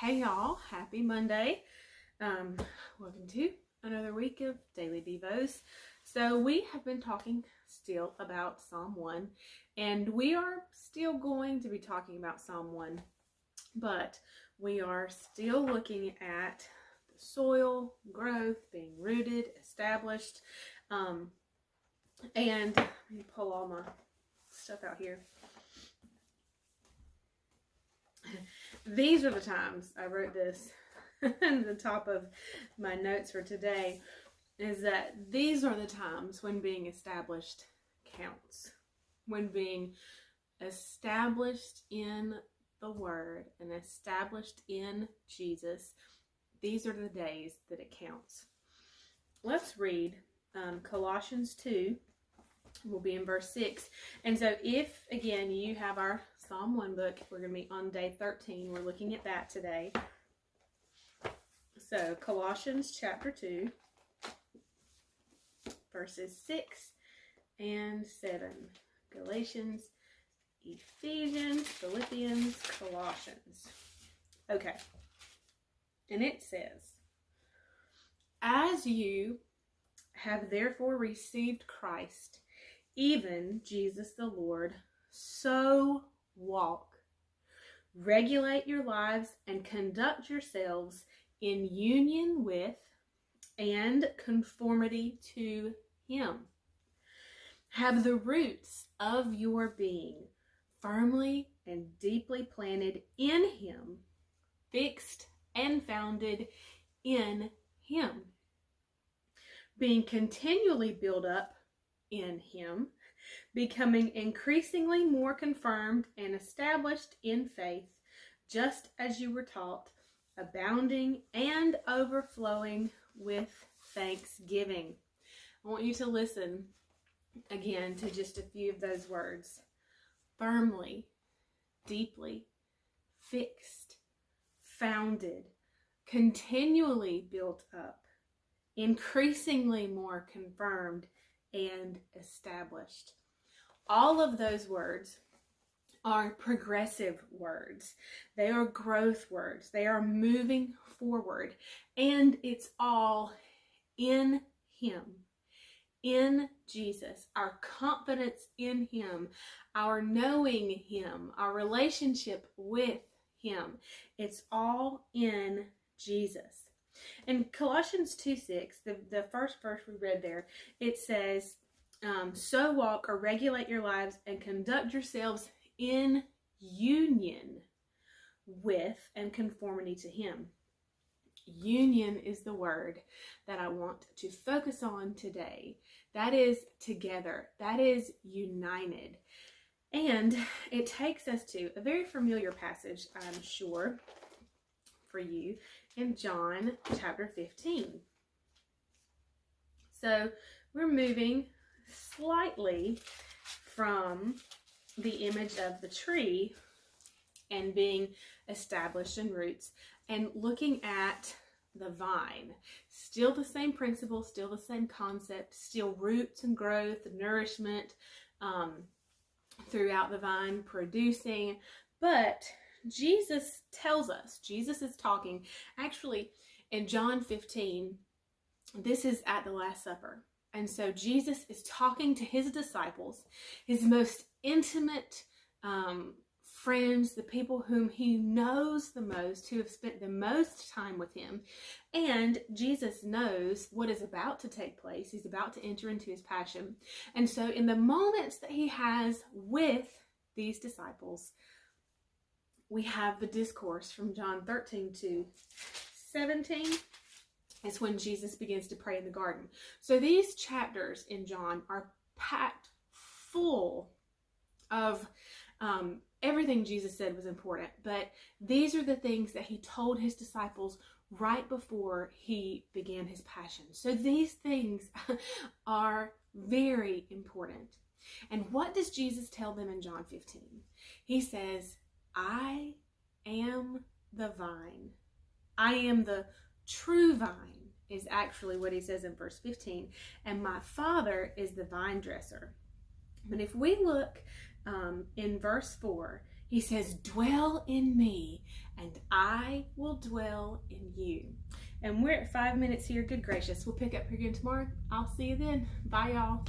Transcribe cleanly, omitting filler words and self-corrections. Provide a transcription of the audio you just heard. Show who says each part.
Speaker 1: Hey y'all, happy Monday. Welcome to another week of Daily Devos. So we have been talking still about Psalm 1, and we are still going to be talking about Psalm 1, but we are still looking at the soil, growth, being rooted, established, and let me pull all my stuff out here. These are the times, I wrote this in the top of my notes for today, is that these are the times when being established counts. When being established in the Word and established in Jesus, these are the days that it counts. Let's read Colossians 2. We'll be in verse 6. And so if, again, you have our Psalm 1 book, we're going to be on day 13. We're looking at that today. So Colossians chapter 2, verses 6 and 7. Galatians, Ephesians, Philippians, Colossians. Okay. And it says, "As you have therefore received Christ, even Jesus the Lord, so walk. Regulate your lives and conduct yourselves in union with and conformity to Him. Have the roots of your being firmly and deeply planted in Him, fixed and founded in Him, being continually built up in Him, becoming increasingly more confirmed and established in faith, just as you were taught, abounding and overflowing with thanksgiving." I want you to listen again to just a few of those words. Firmly, deeply, fixed, founded, continually built up, increasingly more confirmed and established. All of those words are progressive words. They are growth words. They are moving forward. And it's all in Him, in Jesus, our confidence in Him, our knowing Him, our relationship with Him. It's all in Jesus. In Colossians 2:6, the first verse we read there, it says, "So walk or regulate your lives and conduct yourselves in union with and conformity to Him." Union is the word that I want to focus on today. That is together. That is united. And it takes us to a very familiar passage, I'm sure, for you, in John chapter 15. So we're moving slightly from the image of the tree and being established in roots and looking at the vine. Still the same principle, still the same concept, still roots and growth, nourishment throughout the vine, producing, but Jesus tells us, Jesus is talking, actually in John 15, this is at the Last Supper. And so Jesus is talking to His disciples, His most intimate friends, the people whom He knows the most, who have spent the most time with Him. And Jesus knows what is about to take place. He's about to enter into His passion. And so in the moments that He has with these disciples, we have the discourse from John 13 to 17. It's when Jesus begins to pray in the garden. So these chapters in John are packed full of everything Jesus said was important. But these are the things that He told His disciples right before He began His passion. So these things are very important. And what does Jesus tell them in John 15? He says, "I am the vine. I am the true vine," is actually what He says in verse 15. "And my Father is the vine dresser." But if we look in verse 4, He says, "Dwell in me and I will dwell in you. And we're at 5 minutes here. Good gracious. We'll pick up here again tomorrow. I'll see you then. Bye, y'all.